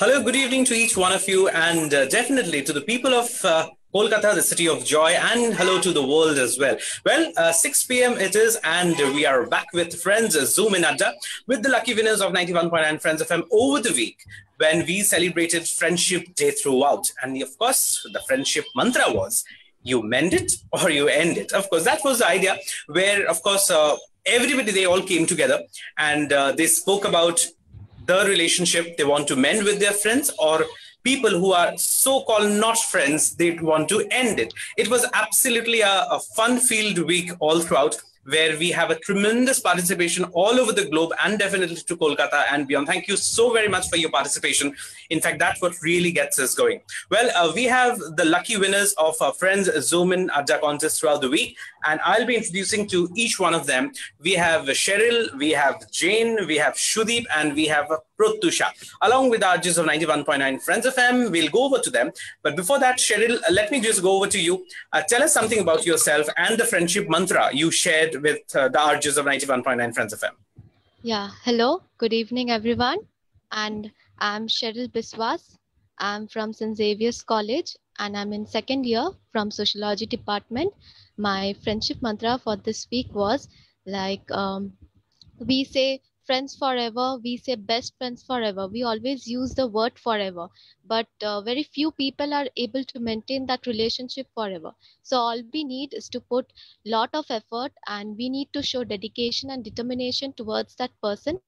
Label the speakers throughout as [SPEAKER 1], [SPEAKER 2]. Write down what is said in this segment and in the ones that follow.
[SPEAKER 1] Hello, good evening to each one of you, and definitely to the people of Kolkata, the city of joy, and hello to the world as well. Well, 6 p.m. it is, and we are back with Friends Zoom in Adda with the lucky winners of 91.9 Friends FM over the week when we celebrated Friendship Day throughout. And of course, the friendship mantra was you mend it or you end it. Of course, that was the idea where, of course, everybody, they all came together and they spoke about the relationship they want to mend with their friends, or people who are so-called not friends, they want to end it. It was absolutely a fun-filled week all throughout, where we have a tremendous participation all over the globe and definitely to Kolkata and beyond. Thank you so very much for your participation. In fact, that's what really gets us going. Well, we have the lucky winners of our Friends Zoom in Adda contest throughout the week, and I'll be introducing to each one of them. We have Cheryl, we have Jane, we have Shudeep, and we have Protusha. Along with our RJs of 91.9 Friends FM, we'll go over to them. But before that, Cheryl, let me just go over to you. Tell us something about yourself and the friendship mantra you shared with the RJs of 91.9 Friends FM.
[SPEAKER 2] Yeah, hello, good evening, everyone. And I'm Cheryl Biswas. I'm from St. Xavier's College, and I'm in second year from Sociology Department. My friendship mantra for this week was like, we say friends forever, we say best friends forever. We always use the word forever, but very few people are able to maintain that relationship forever. So all we need is to put lot of effort, and we need to show dedication and determination towards that person,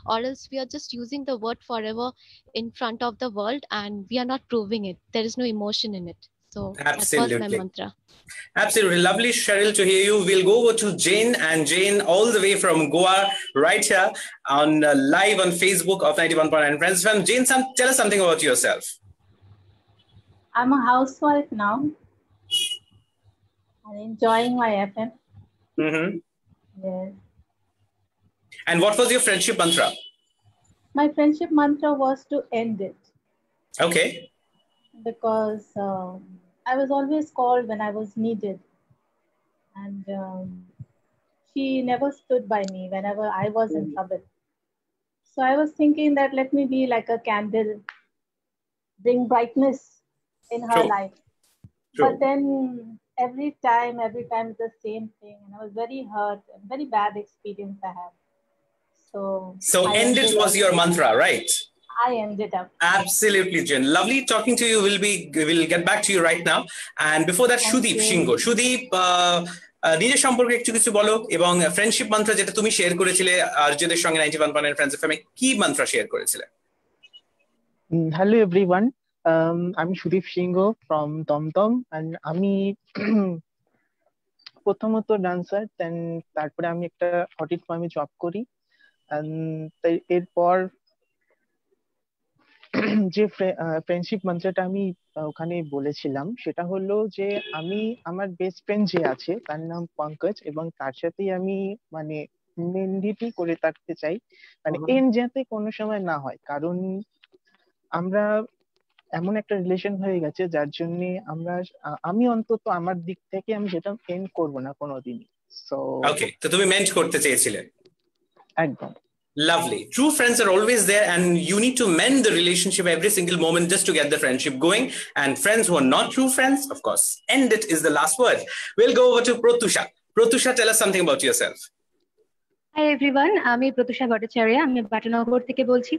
[SPEAKER 2] or else we are just using the word forever in front of the world and we are not proving it. There is no emotion in it. So
[SPEAKER 1] Absolutely.
[SPEAKER 2] that was my mantra.
[SPEAKER 1] Absolutely. Lovely, Cheryl, to hear you. We'll go over to Jane, and Jane all the way from Goa right here on live on Facebook of 91.9 Friends FM. Jane, tell us something about yourself.
[SPEAKER 3] I'm a housewife now and enjoying my FM.
[SPEAKER 1] Mm-hmm.
[SPEAKER 3] Yes.
[SPEAKER 1] And what was your friendship mantra?
[SPEAKER 3] My friendship mantra was to end it.
[SPEAKER 1] Okay.
[SPEAKER 3] Because I was always called when I was needed. And she never stood by me whenever I was in trouble. So I was thinking that let me be like a candle, bring brightness in her life.
[SPEAKER 1] True.
[SPEAKER 3] But then every time it's the same thing. And I was very hurt, and very bad experience I had.
[SPEAKER 1] So end it was your mantra, right?
[SPEAKER 3] I ended up.
[SPEAKER 1] Absolutely, Jen. Lovely talking to you. We'll get back to you right now. And before that, Shudeep Shingo. Shudeep, নিজের সম্পর্কে একটু কিছু বলো, এবং friendship mantra যেটা তুমি share করেছিলে আরজেদের সঙ্গে 91.9 ফ্রেন্ডস এফএম এ, কি মান্ত্রা শেয়ার করেছিলে?
[SPEAKER 4] Hello everyone. I'm Shudeep Shingo from TomTom, and আমি প্রথমত ডান্সার, দেন তারপরে আমি একটা অডিট ফার্মে জব করি। এরপর যে ফ্রেন্ডশিপ মন্ত্রটা আমি ওখানে বলেছিলাম সেটা হলো যে আমি আমার বেস্ট ফ্রেন্ড যে আছে তার নাম পঙ্কজ, এবং তার সাথেই আমি মানে মেন্ডিটি করে থাকতে চাই, মানে এন্ড যাতে কোনো সময় না হয়, কারণ আমরা এমন একটা রিলেশন হয়ে গেছে যার জন্য আমি অন্তত আমার দিক থেকে আমি সেটা এন্ড করবো না কোনোদিনই। সো
[SPEAKER 1] ওকে, তো তুমি মেন্ট করতে চেয়েছিলে?
[SPEAKER 4] একদম।
[SPEAKER 1] Lovely. True friends are always there, and you need to mend the relationship every single moment just to get the friendship going. And friends who are not true friends, of course, end it is the last word. We'll go over to Protusha. Protusha, tell us something about yourself.
[SPEAKER 5] Hi everyone, আমি প্রতুষা ভট্টাচার্য, আমি বাটানগর থেকে বলছি।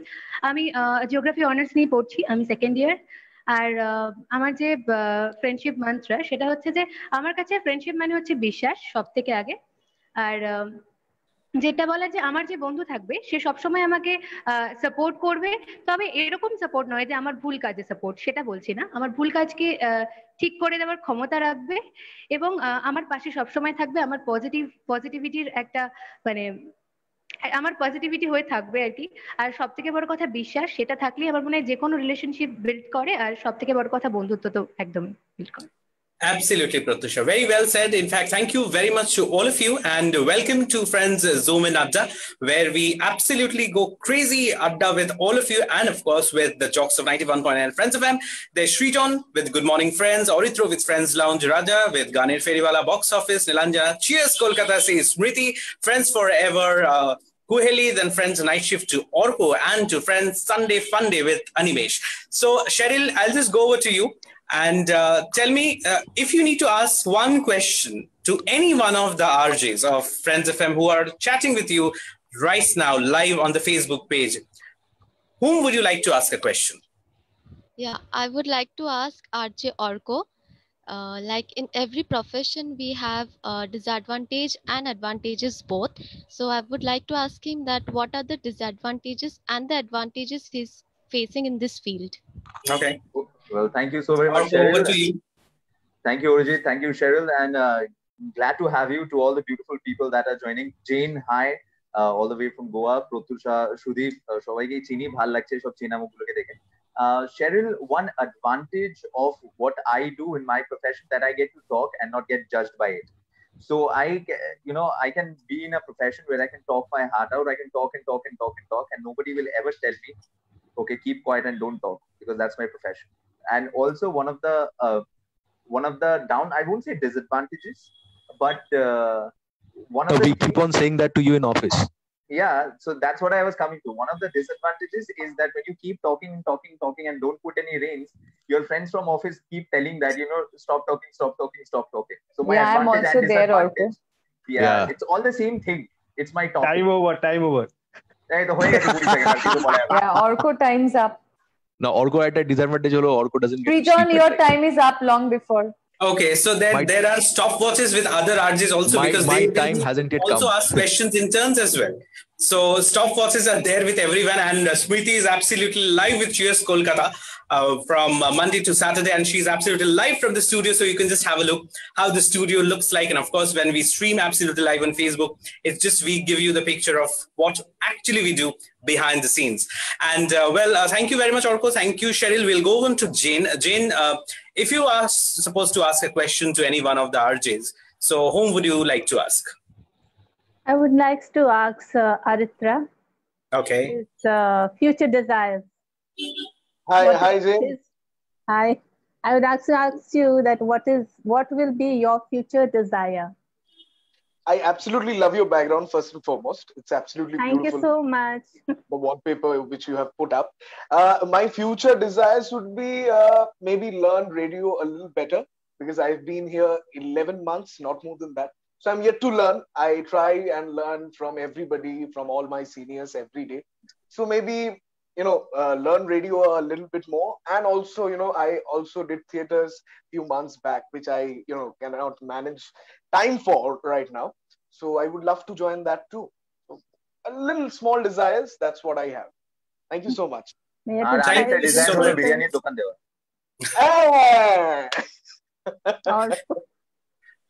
[SPEAKER 5] আমি geography honours নিয়ে পড়ছি, আমি second year. আর আমার যে ফ্রেন্ডশিপ মন্ত্র সেটা হচ্ছে যে আমার কাছে ফ্রেন্ডশিপ মানে হচ্ছে বিশ্বাস সব থেকে আগে। আর যেটা বলা যে আমার যে বন্ধু থাকবে সে সবসময় আমাকে সাপোর্ট করবে, তবে এরকম সাপোর্ট নয় যে আমার ভুল কাজে সাপোর্ট, সেটা বলছি না। আমার ভুল কাজকে ঠিক করে দেওয়ার ক্ষমতা রাখবে, এবং আমার পাশে সবসময় থাকবে। আমার পজিটিভিটির একটা মানে আমার পজিটিভিটি হয়ে থাকবে আর কি। আর সব থেকে বড় কথা বিশ্বাস, সেটা থাকলেই আমার মনে হয় যে কোনো রিলেশনশিপ বিল্ড করে। আর সব থেকে বড় কথা বন্ধুত্ব তো একদম বিল্ড করে।
[SPEAKER 1] Absolutely, Pratusha. Very well said. In fact, thank you very much to all of you, and welcome to Friends Zoom in Adda, where we absolutely go crazy Adda with all of you, and of course with the jocks of 91.9 Friends FM. There's Shriton with Good Morning Friends, Orithro with Friends Lounge, Raja with Ganer Feriwala Box Office, Nilanjana, Cheers Kolkata says Smriti, Friends Forever, Kuheli, then friends Night Shift to Orko, and to friends Sunday Fun Day with Animesh. So Cheryl, I'll just go over to you and tell me if you need to ask one question to any one of the RJs of Friends FM who are chatting with you right now live on the Facebook page, whom would you like to ask a question?
[SPEAKER 2] Yeah, I would like to ask RJ Orko. Like in every profession, we have disadvantage and advantages both. So I would like to ask him that what are the disadvantages and the advantages he's facing in this field?
[SPEAKER 1] Okay.
[SPEAKER 6] Well, thank you so very much,
[SPEAKER 1] Orko,
[SPEAKER 6] Cheryl.
[SPEAKER 1] over to you.
[SPEAKER 6] Thank you, Orijit. Thank you, Cheryl. And glad to have you, to all the beautiful people that are joining. Jane, hi, all the way from Goa. Protusha, Shudeep, Shobai Chini, bhal lagche sob China mukh guloke dekhe. Cheryl, one advantage of what I do in my profession, that I get to talk and not get judged by it. So I can be in a profession where I can talk my heart out. I can talk and talk and talk and talk, and nobody will ever tell me, okay, keep quiet and don't talk, because that's my profession. And also one of the I won't say disadvantages, but one of the
[SPEAKER 7] we keep on saying that to you in office.
[SPEAKER 6] Yeah, so that's what I was coming to. One of the disadvantages is that when you keep talking and talking and don't put any reins, your friends from office keep telling that, stop talking. So my advantage and disadvantage, it's all the same thing. It's my topic.
[SPEAKER 8] Time over.
[SPEAKER 6] Yeah,
[SPEAKER 9] Orko, time's up.
[SPEAKER 7] Now Orko at a disadvantage, Orko doesn't get
[SPEAKER 9] Return, your time is up long before.
[SPEAKER 1] Okay, so there are stopwatches with other RJs also, because
[SPEAKER 7] my time hasn't yet
[SPEAKER 1] also
[SPEAKER 7] come.
[SPEAKER 1] ask questions in turns as well. So stopwatches are there with everyone, and Smriti is absolutely live with US Kolkata from Monday to Saturday, and she's absolutely live from the studio. So you can just have a look how the studio looks like. And of course, when we stream absolutely live on Facebook, it's just we give you the picture of what actually we do behind the scenes. And thank you very much, Orko. Thank you, Cheryl. We'll go on to Jane. Jane, if you are supposed to ask a question to any one of the RJs, so whom would you like to ask?
[SPEAKER 3] I would like to ask Aritra.
[SPEAKER 1] Okay.
[SPEAKER 3] His future desires.
[SPEAKER 10] Hi, Jane.
[SPEAKER 3] Hi. I would ask you that what will be your future desire?
[SPEAKER 10] I absolutely love your background, first and foremost. It's absolutely beautiful.
[SPEAKER 3] Thank you so much.
[SPEAKER 10] The wallpaper which you have put up. My future desires would be maybe learn radio a little better, because I've been here 11 months, not more than that. So I'm yet to learn. I try and learn from everybody, from all my seniors every day. So maybe, learn radio a little bit more. And also, I also did theaters a few months back, which I, cannot manage time for right now. So I would love to join that too. So a little small desires, that's what I have. Thank you so much.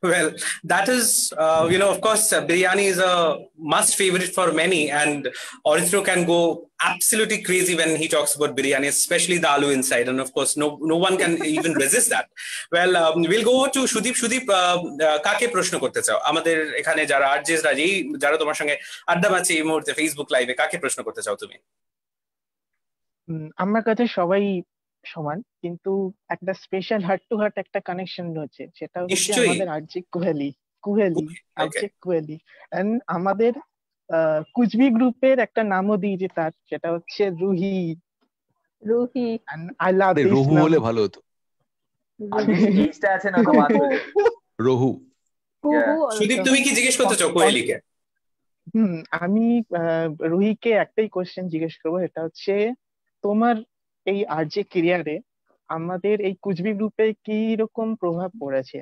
[SPEAKER 1] Well, that is, of course, biryani is a must favorite for many, and Orithro can go absolutely crazy when he talks about biryani, especially the aloo inside. And of course, no one can even resist that. Well, we'll go over to Shudeep. Shudeep, কাকে প্রশ্ন করতে চাও? আমাদের এখানে যারা আরজেস যারা তোমার সঙ্গে আড্ডা মারছে এই মুহূর্তে ফেসবুক লাইভে, কাকে প্রশ্ন করতে চাও তুমি?
[SPEAKER 4] আমার কাছে সবাই সমান, কিন্তু একটা স্পেশাল হার্ট টু হার্ট একটা কানেকশন রয়েছে, সেটা হচ্ছে আমাদের RJ Kuheli RJ Kuheli. And আমাদের কুচবি গ্রুপের একটা নামও দিয়েছে তার, সেটা হচ্ছে রুহি। I love this.
[SPEAKER 7] রুহু হলে ভালো হতো।
[SPEAKER 6] আছে না তো বাদ হয়ে
[SPEAKER 7] রুহু।
[SPEAKER 1] সুদীপ, তুমি কি জিজ্ঞেস করতে চাও কুহেলিকে?
[SPEAKER 4] আমি রুহিকে একটাই কোশ্চেন জিজ্ঞেস করবো, এটা হচ্ছে তোমার এই আরজে ক্যারিয়ারে আমাদের এই কুচবি গ্রুপে কি রকম প্রভাব পড়েছে?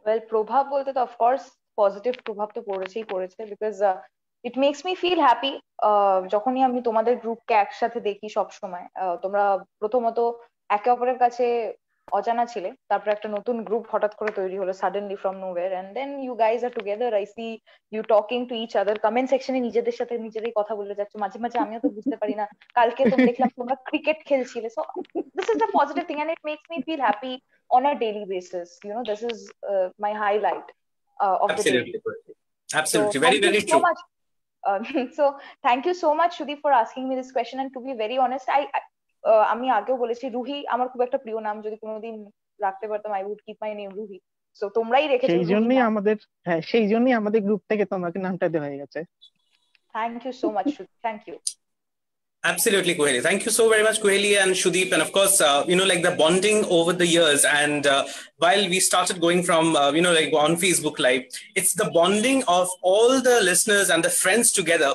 [SPEAKER 9] ওয়েল, প্রভাব বলতে তো অফকোর্স পজিটিভ প্রভাব তো পড়েছে, because it makes me feel happy. যখনই আমি তোমাদের গ্রুপকে একসাথে দেখি সব সময়, তোমরা প্রথমত একে অপরের কাছে অজানা ছিলে, তারপর একটা নতুন গ্রুপ হঠাৎ করে তৈরি হলো suddenly from nowhere, and then you guys are together. I see you talking to each other, comment সেকশনে নিজেদের সাথে নিজেরাই কথা বলে যাচ্ছ, মাঝে মাঝে আমিও তো বুঝতে পারি না। কালকে তো দেখলাম তোমরা ক্রিকেট খেলছিলে। So this is the positive thing, and it makes me feel happy on a daily basis. This is my highlight of the day.
[SPEAKER 1] Absolutely, very, very true.
[SPEAKER 9] So thank you so much, Shudeep, for asking me this question. And to be very honest, আমি আগেও বলেছি রুহি আমার খুব একটা প্রিয় নাম, যদি কোনোদিন রাখতে পারতাম I would keep my name Ruhi. So তোমরাই রেখেছো,
[SPEAKER 4] সেই জন্যই আমাদের গ্রুপ থেকে তোমাকে নামটা দেওয়া হয়ে গেছে।
[SPEAKER 9] Thank you so much, Shruti. Thank you.
[SPEAKER 1] Absolutely, Kuheli. Thank you so very much, Kuheli and Shudeep. And of course, like the bonding over the years. And while we started going from, like on Facebook Live, it's the bonding of all the listeners and the friends together.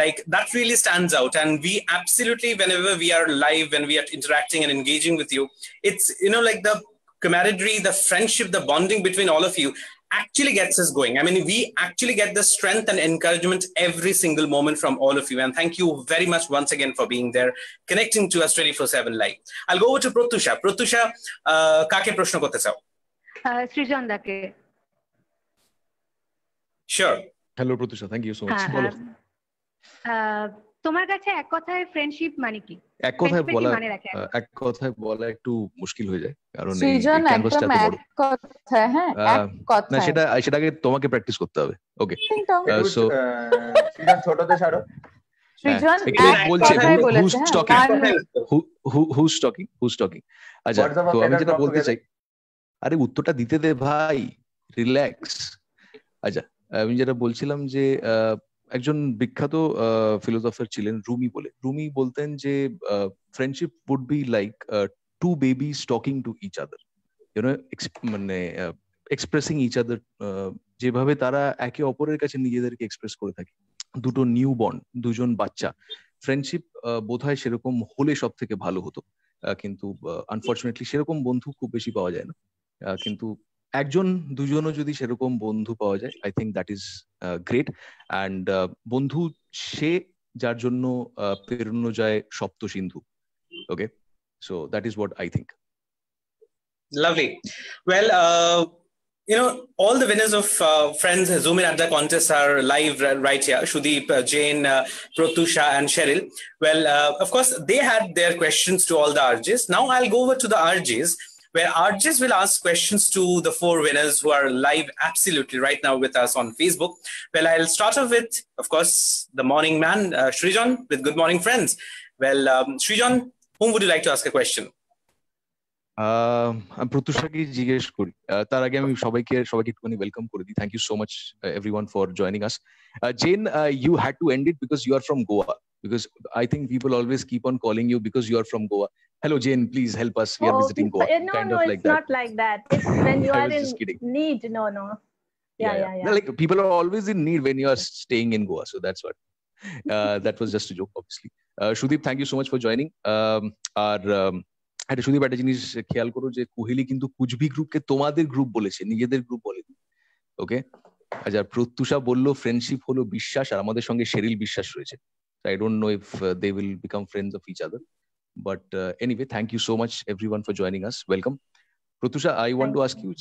[SPEAKER 1] Like that really stands out. And we absolutely, whenever we are live, when we are interacting and engaging with you, it's, like the camaraderie, the friendship, the bonding between all of you actually gets us going. I mean, we actually get the strength and encouragement every single moment from all of you. And thank you very much once again for being there, connecting to us 24/7 live. I'll go over to Pratyusha. Pratyusha, kake proshno korte chao?
[SPEAKER 5] সৃজন দাকে।
[SPEAKER 1] Sure.
[SPEAKER 7] Hello, Pratyusha. Thank you so much. বলো।
[SPEAKER 5] তোমার কাছে এক কথায় friendship মানে কি?
[SPEAKER 7] এক কথায় বলা একটু মুশকিল হয়ে যায়, কারণ এই
[SPEAKER 8] ক্যানভাসটা এত বড়। কথায়, হ্যাঁ, এক কথায়।
[SPEAKER 7] না, সেটাকে তোমাকে প্র্যাকটিস করতে হবে। ওকে, সো
[SPEAKER 6] সৃজন ছোটতে ছাড়ো।
[SPEAKER 8] সৃজন
[SPEAKER 7] বলছে who's talking। আচ্ছা, তো আমি যেটা বলতে চাই, আরে উত্তরটা দিতে দে ভাই, রিল্যাক্স। আচ্ছা, আমি যেটা বলছিলাম যে একজন বিখ্যাত ফিলোসফার ছিলেন রুমি বলে। রুমি বলতেন যে friendship would be like two babies talking to each other, মানে এক্সপ্রেসিং ইচ আদার, যেভাবে তারা একে অপরের কাছে নিজেদেরকে এক্সপ্রেস করে থাকে। দুটো নিউ বর্ন, দুজন বাচ্চা। ফ্রেন্ডশিপ বোধহয় সেরকম হলে সব থেকে ভালো হতো, কিন্তু আনফর্চুনেটলি সেরকম বন্ধু খুব বেশি পাওয়া যায় না। কিন্তু একজন দুজনও যদি সেরকম বন্ধু পাওয়া যায়, I think that is great. And বন্ধু সে যার জন্য পেরোনো যায় সপ্ত সিন্ধু। Okay, so that is what I think.
[SPEAKER 1] Lovely. Well, all the winners of Friends Zoom In Adda contest are live right here. Shudeep, Jane, Pratyusha and Cheryl. Well, of course, they had their questions to all the RJs. Now I'll go over to the RJs, where RJs will ask questions to the 4 winners who are live absolutely right now with us on Facebook. Well, I'll start off with, of course, the morning man, Srijan, with Good Morning Friends. Well, Srijan, whom would you like to ask a question?
[SPEAKER 7] আমি প্রত্যুষাকে জিজ্ঞেস করি। তার আগে আমি সবাইকে একটুখানি welcome করে দিই। Thank you so much everyone for joining us. Jen, you had to end it because you are from Goa, because I think people always keep on calling you because you are from Goa. Hello Jane, please help us, we are visiting Goa.
[SPEAKER 3] No, it's not like that. It's when you are in need. No. Yeah.
[SPEAKER 7] Like people are always in need when you are staying in Goa, so that's what that was just a joke obviously. Shudeep, thank you so much for joining. একটা সুদীপ একটা জিনিস খেয়াল করো যে কোহলি কিন্তু কুচবি গ্রুপকে তোমাদের group বলেছে, নিজেদের গ্রুপ বলেনি। ওকে, আচ্ছা, প্রত্যুষা বললো ফ্রেন্ডশিপ হলো বিশ্বাস, আর আমাদের সঙ্গে শেরিল বিশ্বাস রয়েছে। I don't know if they will become friends of each other, but anyway, thank you so much everyone for joining us. Welcome. Pratyusha, I want to ask you,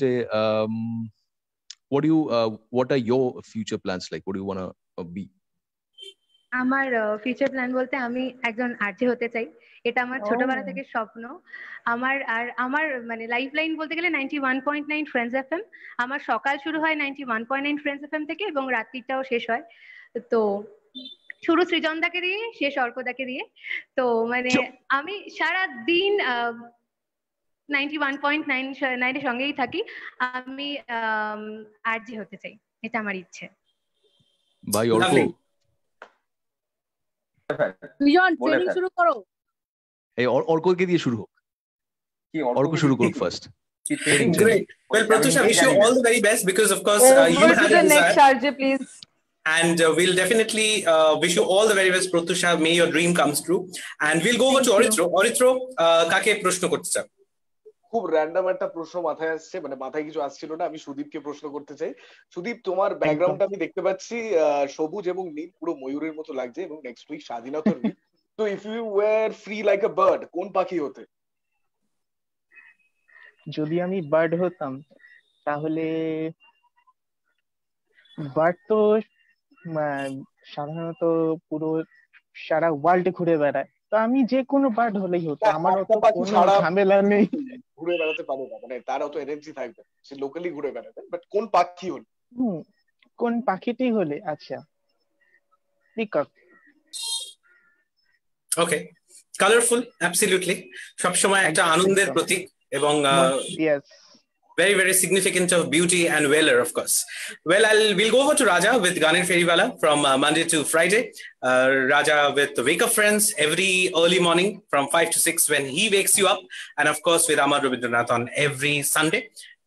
[SPEAKER 7] what are your future plans like? What do you want to be?
[SPEAKER 5] আমার future plan বলতে আমি একজন RJ হতে চাই। এটা আমার ছোটবেলা থেকে স্বপ্ন। আমার মানে লাইফ লাইন বলতে গেলে 91.9 ফ্রেন্ডস এফএম। আমার সকাল শুরু হয় 91.9 ফ্রেন্ডস এফএম থেকে এবং রাত্রিটাও শেষ হয়। তো শুরু সৃজনদাকে দিয়ে, শেষ অর্কদাকে দিয়ে। তো মানে আমি সারা দিন 91.9 এর সঙ্গেই থাকি। আমি আরজে হতে চাই, এটা আমার ইচ্ছে।
[SPEAKER 7] ভাই অর্ক,
[SPEAKER 8] সৃজন ট্রেনিং শুরু করো।
[SPEAKER 7] এই অর্ককে দিয়ে শুরু হোক। কি অর্ক শুরু করুক first.
[SPEAKER 1] Great. Well, Pratyusha, wish you all the very best because of course you have
[SPEAKER 8] the next RJ please.
[SPEAKER 1] And we'll definitely wish you all the very best, Pratyusha. May your dream comes true. And we'll go over to Orithro. Orithro, কাকে প্রশ্ন করতে চাও?
[SPEAKER 10] খুব random একটা প্রশ্ন মাথায় আসছে, মানে মাথায় কিছু আসছিল না। আমি সুদীপকে প্রশ্ন করতে চাই। সুদীপ, তোমার ব্যাকগ্রাউন্ডটা আমি দেখতে পাচ্ছি সবুজ এবং নীল, পুরো ময়ূরের মতো লাগছে, এবং নেক্সট উইক স্বাধীনতার উইক। তো if you were free like a bird, কোন পাখি হতে?
[SPEAKER 4] যদি আমি বার্ড হতাম তাহলে বার্ড তো সাধারণত পুরো সারা ওয়ার্ল্ডে ঘুরে বেড়ায়, তো আমি যে কোনো বার্ড হলেই হতো, আমার অত কোনো ঝামেলা নেই।
[SPEAKER 10] ঘুরে বেড়াতে পারে না, মানে তার অত এনার্জি থাকবে, সে লোকালি ঘুরে বেড়াবে। বাট কোন পাখি হলে?
[SPEAKER 4] কোন পাখিটি হলে? আচ্ছা, পিকক।
[SPEAKER 1] ওকে, কালারফুল, অ্যাবসলিউটলি, সবসময় একটা আনন্দের প্রতীক এবং very, very significant of beauty and valor, of course. Well, we'll go over to Raja with Ganer Feriwala from Monday to Friday. Raja with the Wake Up Friends every early morning from 5 to 6 when he wakes you up. And of course, with Amar Rabindranath on every Sunday.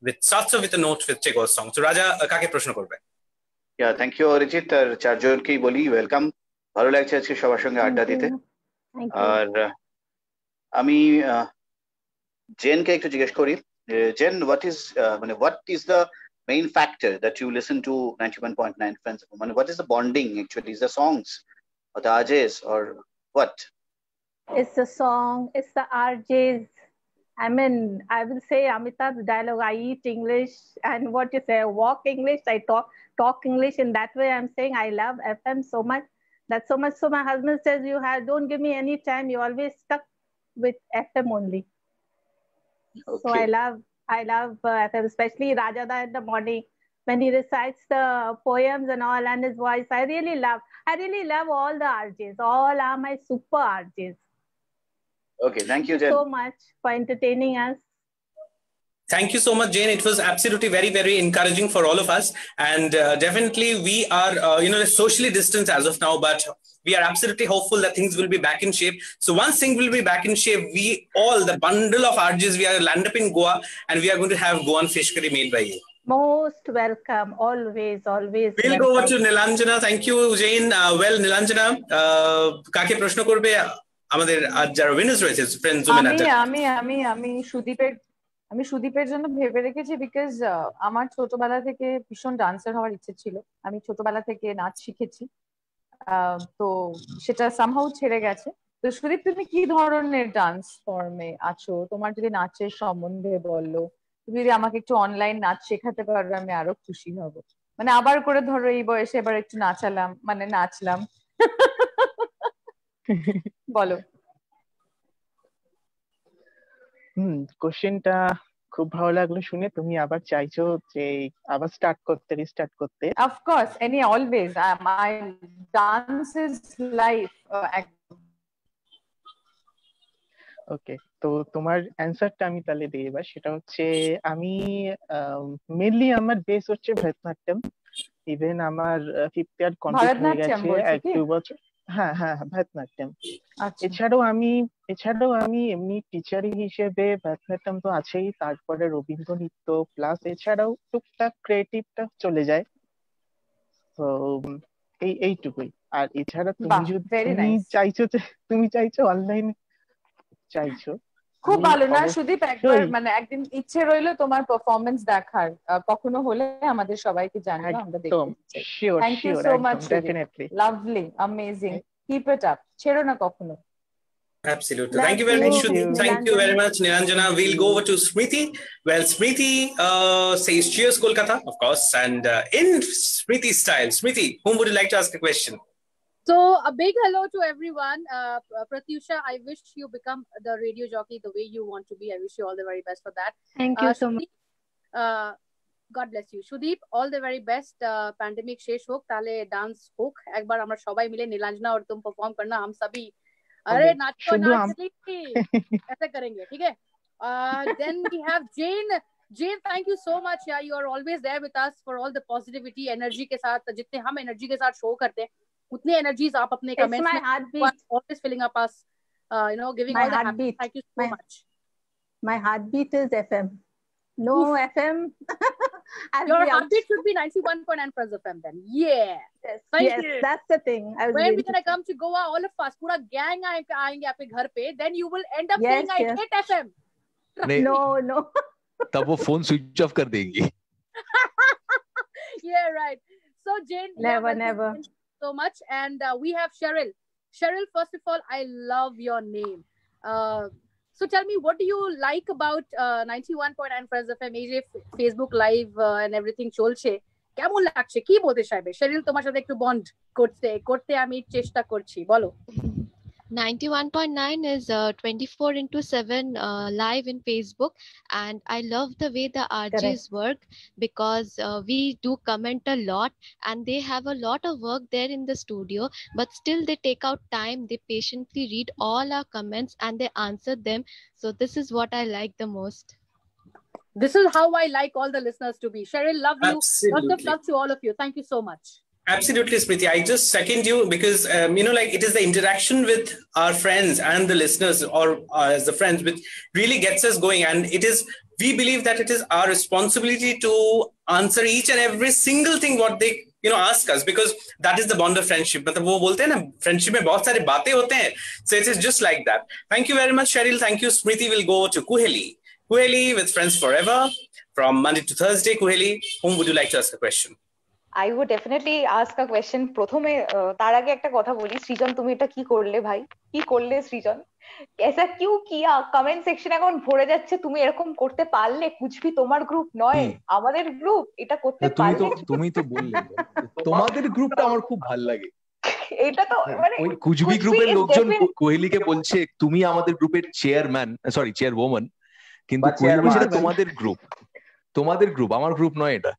[SPEAKER 1] With starts with a note with Chego's song. So Raja, kake proshno korbe?
[SPEAKER 11] Yeah, thank you, Arijit. আর চারজনকেই বলি welcome, ভালো লাগছে আজকে সবার সঙ্গে আড্ডা দিতে। আর আমি জেনকে একটু জিজ্ঞেস করি, gen, what is the main factor that you listen to 91.9 Friends FM? What is the bonding actually? Is the songs or the RJs or what?
[SPEAKER 3] It's the song, it's the RJs. I mean, I will say Amitabh's dialogue, I eat English, and what you say, walk English, I talk English. In that way, I'm saying I love FM so much. That's so much. So my husband says, don't give me any time. You always stuck with FM only. Okay. So I love FM, especially Rajada in the morning when he recites the poems and all, and his voice. I really love all the RJs. All are my super RJs.
[SPEAKER 11] Okay, thank you, Jen.
[SPEAKER 3] So much for entertaining us.
[SPEAKER 1] Thank you so much, Jane. It was absolutely very, very encouraging for all of us. And definitely we are, socially distanced as of now, but we are absolutely hopeful that things will be back in shape. So once things will be back in shape, the bundle of RJs, we are land up in Goa and we are going to have Goan fish curry made by you.
[SPEAKER 3] Most welcome. Always.
[SPEAKER 1] We'll go over to Nilanjana. Thank you, Jane. Well, Nilanjana, kake proshno korbe? আমাদের আজ যারা winners রয়েছে friends win আড্ডা,
[SPEAKER 8] আমি সুদীপের জন্য ভেবে রেখেছি because আমার ছোটবেলা থেকে ভীষণ ডান্সার হওয়ার ইচ্ছে ছিল। আমি ছোটবেলা থেকে নাচ শিখেছি, তো সেটা সামহাউ ছেড়ে গেছে। তো সুদীপ, তুমি কি ধরনের ডান্স ফর্মে আছো? তোমার যদি নাচের সম্বন্ধে বললো, তুমি যদি আমাকে একটু অনলাইন নাচ শেখাতে পারো, আমি আরো খুশি হব। মানে আবার করে ধরো এই বয়সে এবার একটু নাচলাম বলো।
[SPEAKER 4] কোশ্চেনটা খুব ভালো লাগলো শুনে। তুমি আবার চাইছো যে আবার রিস্টার্ট করতে?
[SPEAKER 8] Of course, always my dance is life.
[SPEAKER 4] Okay, তো তোমার অ্যানসারটা আমি তাহলে দিই এবার। সেটা হচ্ছে আমি মেইনলি আমার বেস হচ্ছে ভরতনাট্যম। ইভেন আমার 5th ইয়ার কমপ্লিট হয়ে গেছে 1-2 বছর। হ্যাঁ, ভরতনাট্যম। এছাড়াও আমি এমনি টিচার হিসেবে ভরতনাট্যম তো আছেই, তারপরে রবীন্দ্র নৃত্য প্লাস এছাড়াও টুকটাক ক্রিয়েটিভটা চলে যায়। তো এইটুকুই। আর এছাড়া তুমি চাইছো অনলাইন চাইছো,
[SPEAKER 8] খুব ভালো না সুদীপ? একবার একদিন ইচ্ছে রইলো তোমার পারফরমেন্স দেখার, কখনো হলে আমাদের সবাইকে জানাও, আমরা দেখতে চাই। Thank you so much, definitely lovely, amazing, keep it up, ছেড়ো না কখনো।
[SPEAKER 1] Absolutely. Thank you very much. Thank you very much, Nilanjana. We'll go over to Smriti. Well, Smriti says cheers, Kolkata, of course. And in Smriti style, Smriti, whom would you like to ask a question?
[SPEAKER 12] So a big hello to everyone. Pratyusha, I wish you become the radio jockey the way you want to be. I wish you all the very best for that.
[SPEAKER 5] Thank you so much.
[SPEAKER 12] God bless you. Sudeep, all the very best. Pandemic शेष होक, ताले dance होक, एक बार हमारे सबाई मिले नीलांजना और तुम परफॉर्म करना, हम सभी अरे नाच ऐसे करेंगे, ठीक है? Then we have Jane. Jane, thank you so much. Yeah, you are always there with us for all the positivity, energy के साथ, जितने हम energy के साथ show करते हैं, उतने energies आप अपने comments में always filling up us, giving all the happy. Thank you so much.
[SPEAKER 3] My heartbeat is FM. No FM.
[SPEAKER 12] Your heartbeat should be 91.9 Friends FM then. Yeah.
[SPEAKER 3] Yes, that's the thing.
[SPEAKER 12] When we're gonna come to Goa, all of us, पूरा gang आएंगे आपके घर पे, then you will end up saying I hate FM.
[SPEAKER 3] No.
[SPEAKER 7] तब वो phone switch off कर देंगी।
[SPEAKER 12] Yeah, right. So Jane,
[SPEAKER 3] never.
[SPEAKER 12] So much, and we have Cheryl. Cheryl, first of all, I love your name. So tell me, what do you like about 91.9 Friends FM? এই যে Facebook live and everything চলছে, কেমন লাগছে? কি বলতে চাইবে? Cheryl, তোমার সাথে একটু বন্ড করতে আমি চেষ্টা করছি, বলো।
[SPEAKER 2] 91.9 is 24/7 live in Facebook, and I love the way the RJs work because we do comment a lot and they have a lot of work there in the studio, but still they take out time, they patiently read all our comments and they answer them. So this is what I like the most.
[SPEAKER 12] This is how I like all the listeners to be. Cheryl, love you.
[SPEAKER 1] Absolutely.
[SPEAKER 12] Lots of love to all of you. Thank you so much.
[SPEAKER 1] Absolutely, Smriti. I just second you because, like it is the interaction with our friends and the listeners or as the friends which really gets us going. And we believe that it is our responsibility to answer each and every single thing what they, ask us, because that is the bond of friendship. मतलब वो बोलते हैं ना, friendship में बहुत सारी बातें होते हैं. So it is just like that. Thank you very much, Cheryl. Thank you, Smriti. We'll go to Kuheli. Kuheli with Friends Forever from Monday to Thursday. Kuheli, whom would you like to ask a question?
[SPEAKER 9] I would definitely ask a question. প্রথমে তার আগে একটা কথা বলি, সৃজন তুমি এটা কি করলে ভাই? কি করলে সৃজন? ऐसा क्यों किया? কমেন্ট সেকশন এখন ভরে যাচ্ছে, তুমি এরকম করতে পারলে? কুছ ভি তোমার গ্রুপ নয়, আমাদের গ্রুপ, এটা করতে পারলে?
[SPEAKER 7] তুমি তো বললে তোমাদের গ্রুপটা আমার খুব ভালো লাগে।
[SPEAKER 9] এটা তো মানে
[SPEAKER 7] ওই কুচবি গ্রুপের লোকজন কোহেলিকে বলছে তুমি আমাদের গ্রুপের চেয়ারম্যান, সরি চেয়ারওম্যান, কিন্তু কোহেলি বলছে তোমাদের গ্রুপ, আমার গ্রুপ নয় এটা।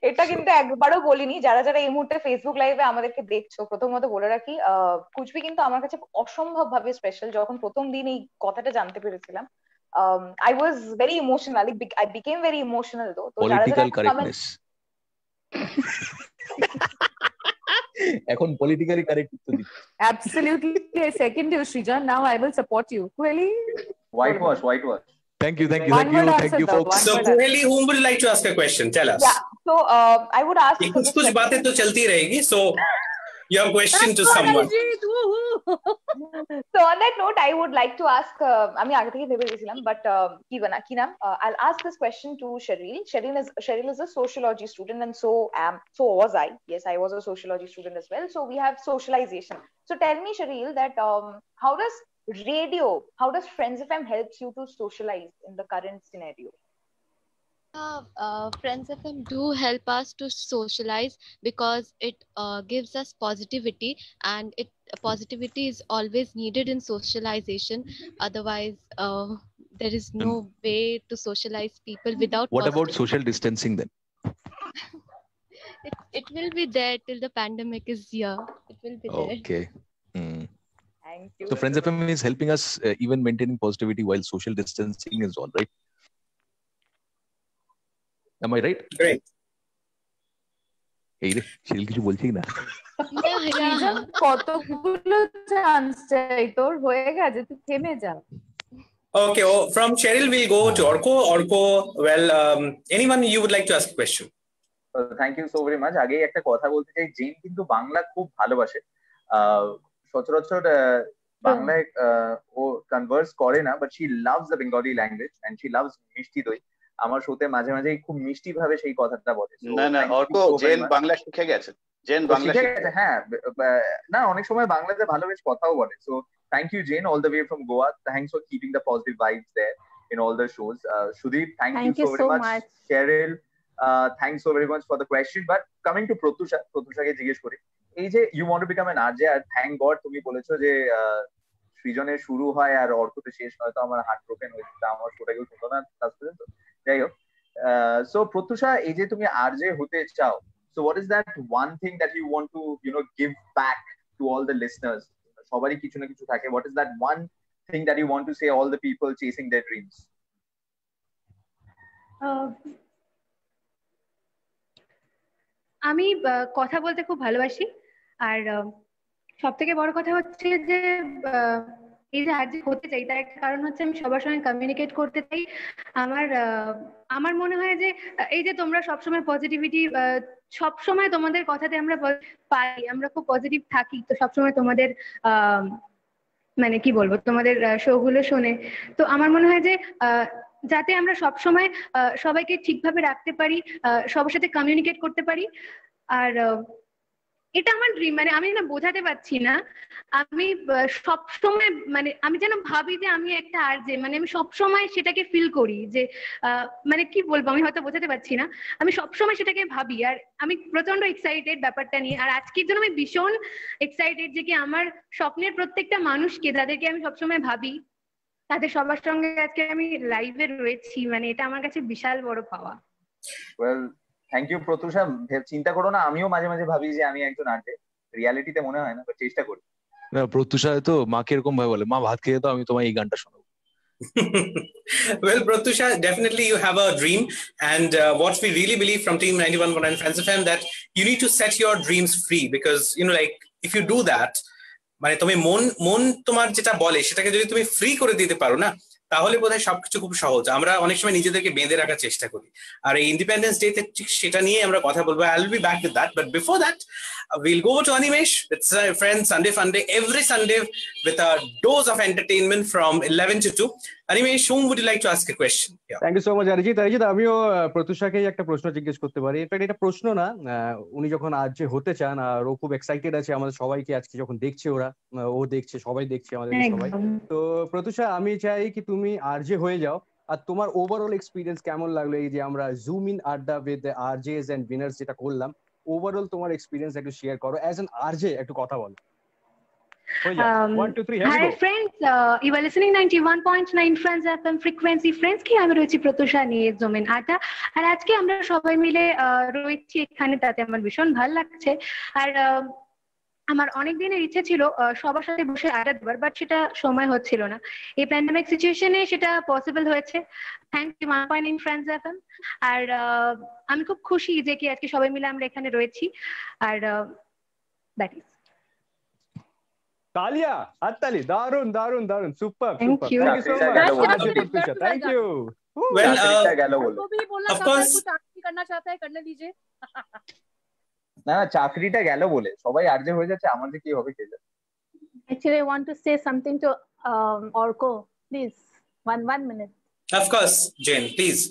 [SPEAKER 9] এটা কিন্তু একবারও বলিনি। যারা যারা এই মুহূর্তে ফেসবুক লাইভে আমাদেরকে দেখছো, প্রথমত বলে রাখি, কুচবি কিন্তু আমার কাছে অসম্ভব ভাবে স্পেশাল। যখন প্রথম দিন এই কথাটা জানতে পেরেছিলাম, I was very emotional. I became very emotional though. তো যারা যারা কমেন্টস
[SPEAKER 7] এখন পলিটিক্যালি কারেক্ট উত্তর দিচ্ছি।
[SPEAKER 8] Absolutely, I second you, Srijan. Now I will support you. Kuheli,
[SPEAKER 6] whitewash.
[SPEAKER 7] Thank you, folks.
[SPEAKER 1] So, Kuheli, whom would you like to ask a question? Tell us.
[SPEAKER 9] Yeah, so I would ask.
[SPEAKER 1] कुछ बातें तो चलती रहेगी. So, your question to someone.
[SPEAKER 9] So on that note, I would like to ask. আমি আগে থেকে ভেবে গেছিলাম, but কি নাম? I'll ask this question to Cheryl. Cheryl is a sociology student, and so was I. Yes, I was a sociology student as well. So we have socialization. So tell me, Cheryl, that how does Friends FM helps you to socialize in the current scenario?
[SPEAKER 2] Friends FM do help us to socialize because it gives us positivity, and positivity is always needed in socialization. Otherwise, there is no way to socialize people without.
[SPEAKER 7] What about social distancing then?
[SPEAKER 2] It will be there till the pandemic is here. It will be there.
[SPEAKER 7] Okay.
[SPEAKER 9] Thank you.
[SPEAKER 7] So Friends FM is helping us even maintaining positivity while social distancing is all, right? Am I right?
[SPEAKER 1] Great.
[SPEAKER 7] এই রে শিল কিছু বলছিস না?
[SPEAKER 8] কতগুলো chance চাই তোর, হয়ে গেছে, তুই থেমে যা।
[SPEAKER 1] Okay, from Cheryl we'll go to Orko. Well, anyone you would like to ask a question?
[SPEAKER 6] Thank you so very much. আগে একটা কথা বলতে চাই, জেন কিন্তু বাংলা খুব ভালোবাসে। সচরাচর বাংলায় ও কনভার্স করে না, but she loves the Bengali language and she loves মিষ্টি দই। আমার শোতে মাঝে মাঝে খুব মিষ্টি ভাবে সেই কথাটা বলে।
[SPEAKER 11] না অর্ক, জেন বাংলা শিখে গেছে।
[SPEAKER 6] হ্যাঁ, না অনেক সময় বাংলাতে ভালো বেশ কথাও বলে। So thank you Jen, all the way from Goa. Thanks for keeping the positive vibes there in all the shows. Sudeep, thank you so very much. Cheryl, thanks so very much for the question. But coming to প্রত্যুষাকে জিজ্ঞেস করি, এই যে you want to become an RJ, R thank God তুমি বলেছো যে সৃজনের শুরু হয় আর অর্কতে শেষ হয়, তো আমার হার্ট ব্রোকেন হয়েছিল, আমার শোটা কেউ শুনতো না লাস্ট পর্যন্ত। যাই হোক, সো প্রত্যুষা, এই যে তুমি আরজে হতে চাও, so what is that one thing that you want to give back to all the listeners? সবারই কিছু না কিছু থাকে. What is that one thing that you want to say all the people chasing their dreams?
[SPEAKER 5] আমি কথা বলতে খুব ভালোবাসি, আর সব থেকে বড় কথা হচ্ছে যে এই যে আজ হতে চাই তার একটা কারণ হচ্ছে আমি সবার সঙ্গে কমিউনিকেট করতে চাই। আমার মনে হয় যে এই যে তোমরা সবসময় পজিটিভিটি, সবসময় তোমাদের কথাতে আমরা পাই, আমরা খুব পজিটিভ থাকি, তো সবসময় তোমাদের মানে কি বলবো, তোমাদের শোগুলো শুনে, তো আমার মনে হয় যে যাতে আমরা সবসময় সবাইকে ঠিকভাবে রাখতে পারি, সবার সাথে কমিউনিকেট করতে পারি। আর এটা আমার ড্রিম, মানে আমি না বোঝাতে পারছি না, আমি সবসময় মানে আমি যেন ভাবি যে আমি একটা আরজে, মানে আমি সবসময় সেটাকে ফিল করি যে মানে কি বলবো, আমি হয়তো বোঝাতে পারছি না, আমি সবসময় সেটাকে ভাবি। আর আমি প্রচন্ড এক্সাইটেড ব্যাপারটা নিয়ে, আর আজকের জন্য আমি ভীষণ এক্সাইটেড যে কি আমার স্বপ্নের প্রত্যেকটা মানুষকে, যাদেরকে আমি সবসময় ভাবি, তাদের সবার সঙ্গে আজকে আমি লাইভে রয়েছি, মানে এটা আমার কাছে বিশাল বড় পাওয়া।
[SPEAKER 6] Well, thank you Pratyusha. চিন্তা করো না, আমিও মাঝে মাঝে ভাবি যে আমি একজন আর্টে, রিয়ালিটিতে মনে হয় না, বাট চেষ্টা করি।
[SPEAKER 7] না, প্রত্যুষা তো মাকে এরকম ভাবে বলে, মা ভাত খেয়ে তো আমি তোমায় এই গানটা শোনাবো।
[SPEAKER 1] Well, Pratyusha, definitely you have a dream. And what we really believe from Team 91.9 Friends FM, that you need to set your dreams free. Because, like, if you do that, মানে তুমি মন তোমার যেটা বলে সেটাকে যদি তুমি ফ্রি করে দিতে পারো না, তাহলে বোধহয় সবকিছু খুব সহজ। আমরা অনেক সময় নিজেদেরকে বেঁধে রাখার চেষ্টা করি, আর এই ইন্ডিপেন্ডেন্স ডে তে সেটা নিয়ে আমরা কথা বলবো। I will be back with that, but before that we'll go to Animesh with friends Sunday Funday every Sunday with a dose of entertainment from 11 to 2. Animesh, whom would you like to ask a question?
[SPEAKER 13] Yeah. Thank you so much, Arijit. আমিও প্রত্যুষাকেই একটা প্রশ্ন জিজ্ঞেস করতে পারি। In fact এটা প্রশ্ন না, উনি যখন আজ যে হতে চান আর ও খুব এক্সাইটেড আছে আমাদের সবাইকে আজকে যখন দেখছে, ও দেখছে, সবাই দেখছে আমাদের সবাই। তো প্রত্যুষা, আমি চাই কি তুমি আরজে হয়ে যাও, আর তোমার ওভারঅল এক্সপিরিয়েন্স কেমন লাগলো এই যে আমরা জুম ইন আড্ডা উইথ আরজেস এন্ড উইনার্স যেটা করলাম, ওভারঅল তোমার এক্সপিরিয়েন্স একটু শেয়ার করো অ্যাজ অ্যান আরজে, একটু কথা বলো। 1 2 3
[SPEAKER 5] Hi friends, you are listening 91.9 Friends FM frequency. Friends কি আমি রয়েছি প্রত্যুষা নিয়ে জুম ইন আড্ডা, আর আজকে আমরা সবাই মিলে রয়েছি এখানে, তাতে আমার ভীষণ ভালো লাগছে। আর আমার অনেক দিনের ইচ্ছে ছিল সবার সাথে বসে আড্ডা দেবার, বাট সেটা সময় হচ্ছিল না। এই প্যান্ডেমিক সিচুয়েশনে সেটা পসিবল হয়েছে, থ্যাংক ইউ 1.9 Friends FM। আর আমি খুব খুশি যে কি আজকে সবাই মিলে আমরা এখানে রয়েছি। আর দ্যাট ইজ
[SPEAKER 13] তালিয়া হাততালি, দারুন দারুন দারুন, super super,
[SPEAKER 5] thank you
[SPEAKER 13] so much, thank you.
[SPEAKER 1] Well, of course,
[SPEAKER 12] চাকরি करना चाहता है करने दीजिए।
[SPEAKER 6] না চাকরিটা গেল বলে সবাই আরজে হয়ে যাচ্ছে, আমাদের কি হবে কে জানে।
[SPEAKER 3] Actually, I want to say something to Orko, please. One minute.
[SPEAKER 1] Of course, Jane, please.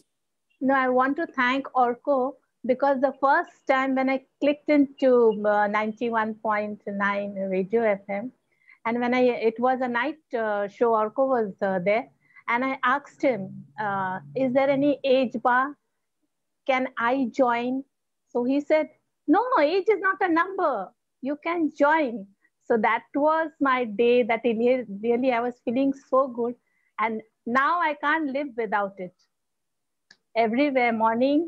[SPEAKER 3] No, I want to thank Orko because the first time when I clicked into 91.9 Radio FM, and when it was a night show, Orko was there, and I asked him, is there any age bar? Can I join? So he said, no, age is not a number. You can join. So that was my day that really I was feeling so good. And now I can't live without it. Everywhere, morning,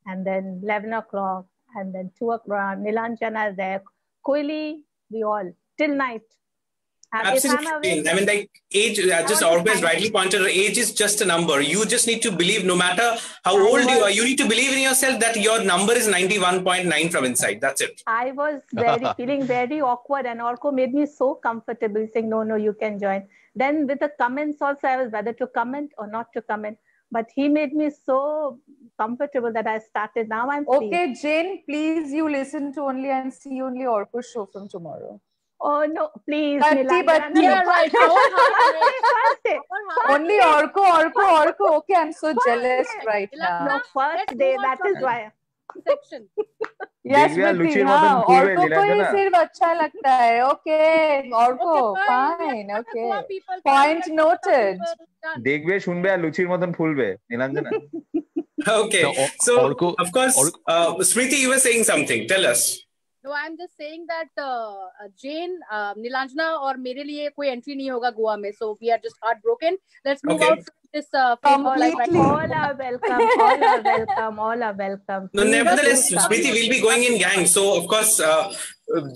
[SPEAKER 3] and then 11 o'clock, and then 2 o'clock, Nilanjana is there, Koili, we all, till night.
[SPEAKER 1] Absolutely. I mean, like, age, just always rightly pointed, age is just a number. You just need to believe, no matter how old you are, you need to believe in yourself that your number is 91.9 from inside. That's it.
[SPEAKER 3] I was feeling very awkward, and Orko made me so comfortable, saying, no, you can join. Then with the comments also, I was whether to comment or not to comment. But he made me so comfortable that I started. Now I'm free.
[SPEAKER 8] Okay, Jane, please, you listen to only and see only Orko's show from tomorrow.
[SPEAKER 3] Oh no, please.
[SPEAKER 8] But yeah, right. Only Orko. Okay, I'm so jealous right now.
[SPEAKER 3] No, first day, that is why.
[SPEAKER 12] Section.
[SPEAKER 8] Yes, Orko को ये सिर्फ अच्छा लगता है. Okay, Orko, fine. Okay, point noted.
[SPEAKER 6] দেখবে শুনবে আর লুচির মতন ফুলবে Nilanjana.
[SPEAKER 1] Okay, so of course, Smriti, you were saying something. Tell us.
[SPEAKER 12] No, I'm just saying that Jane, Nilanjana और मेरे लिए कोई entry नहीं होगा गोवा में, so we are just heartbroken. Let's move out from this.
[SPEAKER 3] Completely. All are welcome.
[SPEAKER 1] No, nevertheless, Smriti will be going in gang. So of course,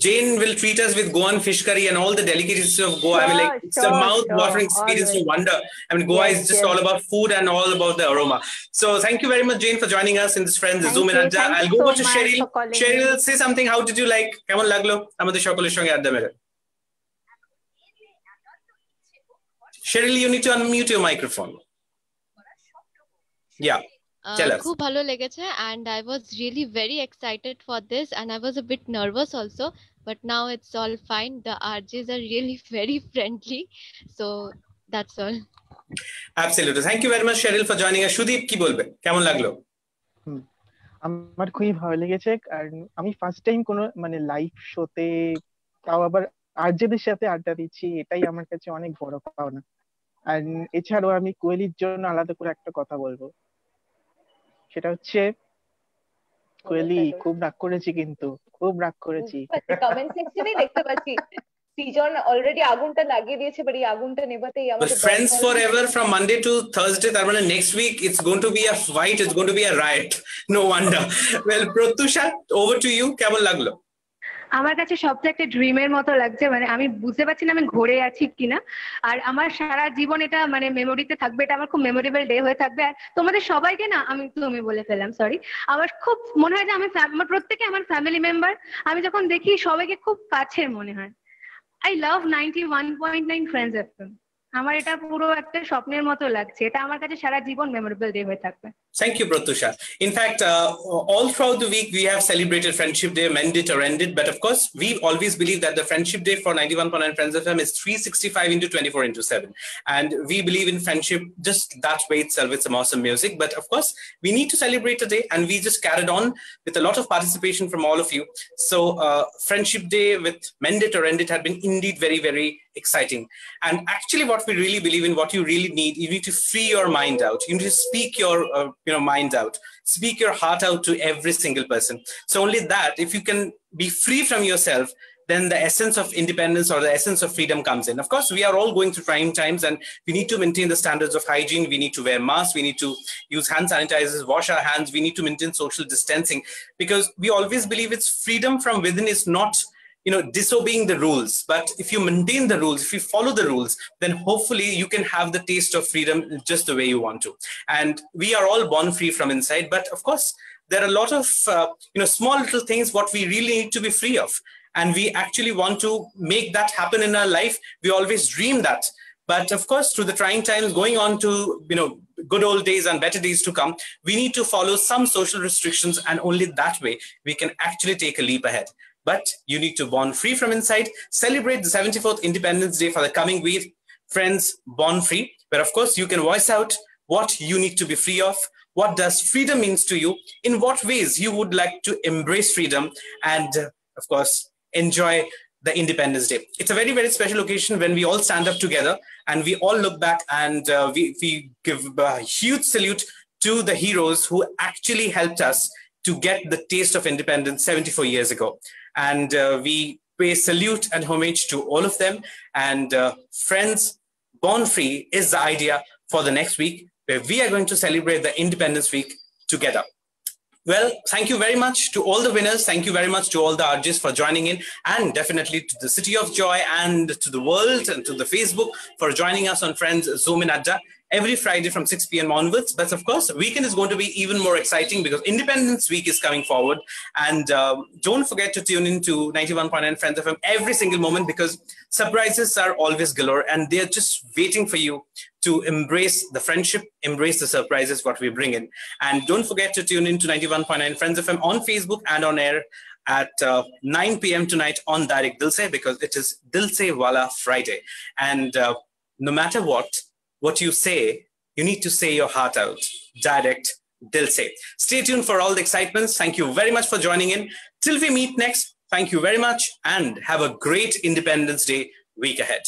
[SPEAKER 1] Jane will treat us with Goan fish curry and all the delicacies of Goa. I mean, like, it's a mouth-watering experience to wonder. I mean, Goa is just all about food and all about the aroma. So thank you very much, Jane, for joining us in this Friends Zoom in Adda. I'll go over to Cheryl. Cheryl, say something. How did you like? কেমন লাগলো আমাদের সকলের সঙ্গে আড্ডা মেরে? Cheryl, you need to unmute your microphone. Yeah.
[SPEAKER 2] খুব ভালো লেগেছে, and I was really very excited for this, and I was a bit nervous also, but now it's all fine. The RJs are really very friendly, so that's all.
[SPEAKER 1] Absolutely. Thank you very much, Cheryl, for joining us. Sudeep, কি বলবে? কেমন লাগলো?
[SPEAKER 4] আমার খুবই ভালো লেগেছে, কারণ আমি ফার্স্ট টাইম কোনো মানে লাইভ শোতে, তাও আবার আরজেদের সাথে আড্ডা দিচ্ছি, এটাই আমার কাছে অনেক বড় পাওনা। আর এছাড়াও আমি কোয়েলির জন্য আলাদা করে একটা কথা বলবো, সেটা হচ্ছে কোয়েলি খুব রাগ করেছি, কিন্তু খুব রাগ করেছি।
[SPEAKER 9] কমেন্ট সেকশনে দেখতে পাচ্ছি সৃজন অলরেডি আগুনটা লাগিয়ে দিয়েছে, বাট এই আগুনটা নেভাতেই আমাদের
[SPEAKER 1] friends forever from Monday to Thursday, তার মানে next week it's going to be a fight, it's going to be a riot. No wonder. Well, Pratyusha, over to you. কেমন লাগলো?
[SPEAKER 5] আমার কাছে সবচেয়ে একটা ড্রিমের মতো লাগছে, মানে আমি বুঝতে পারছি না আমি ঘরে আছি কিনা। আর আমার সারা জীবন এটা মানে মেমোরিতে থাকবে, এটা আমার খুব মেমোরেবল ডে হয়ে থাকবে। আর তোমাদের সবাইকে না, আমি তুমি বলে ফেললাম, সরি, আমার খুব মনে হয় যে আমার প্রত্যেকে আমার ফ্যামিলি মেম্বার। আমি যখন দেখি সবাইকে খুব কাছের মনে হয়। I love 91.9 friends FM. আমার এটা পুরো একটা স্বপ্নের মতো লাগছে, এটা আমার কাছে সারা জীবন মেমোরেবল ডে হয়ে থাকবে।
[SPEAKER 1] Thank you, Pratusha. In fact, all throughout the week, we have celebrated Friendship Day, mended or ended. But of course, we always believe that the Friendship Day for 91.9 Friends FM is 365 into 24 into 7. And we believe in friendship just that way itself with some awesome music. But of course, we need to celebrate today. And we just carried on with a lot of participation from all of you. So Friendship Day with mended or ended had been indeed very, very exciting. And actually what we really believe in, what you really need to free your mind out. You need to speak your mind out, speak your heart out to every single person. So only that, if you can be free from yourself, then the essence of independence or the essence of freedom comes in. Of course, we are all going through trying times and we need to maintain the standards of hygiene. We need to wear masks. We need to use hand sanitizers, wash our hands. We need to maintain social distancing, because we always believe it's freedom from within is not disobeying the rules. But if you maintain the rules, if you follow the rules, then hopefully you can have the taste of freedom just the way you want to. And we are all born free from inside. But of course, there are a lot of, small little things what we really need to be free of. And we actually want to make that happen in our life. We always dream that. But of course, through the trying times, going on to, good old days and better days to come, we need to follow some social restrictions. And only that way, we can actually take a leap ahead. But you need to born free from inside, celebrate the 74th Independence Day for the coming week. Friends, born free, where of course you can voice out what you need to be free of, what does freedom means to you, in what ways you would like to embrace freedom, and of course, enjoy the Independence Day. It's a very, very special occasion when we all stand up together and we all look back and we give a huge salute to the heroes who actually helped us to get the taste of independence 74 years ago. And we pay salute and homage to all of them. And friends, born free is the idea for the next week, where we are going to celebrate the Independence Week together. Well, thank you very much to all the winners. Thank you very much to all the RJs for joining in, and definitely to the City of Joy and to the world and to the Facebook for joining us on Friends Zoom in Adda every Friday from 6 p.m. onwards. But of course, weekend is going to be even more exciting because Independence Week is coming forward. And don't forget to tune in to 91.9 Friends FM every single moment, because surprises are always galore and they're just waiting for you to embrace the friendship, embrace the surprises what we bring in. And don't forget to tune in to 91.9 Friends FM on Facebook and on air at 9 p.m. tonight on Direct Dil Se, because it is Dil Se Wala Friday. And no matter what you say, you need to say your heart out. Direct Dil Se. Stay tuned for all the excitements. Thank you very much for joining in. Till we meet next, thank you very much and have a great Independence Day week ahead.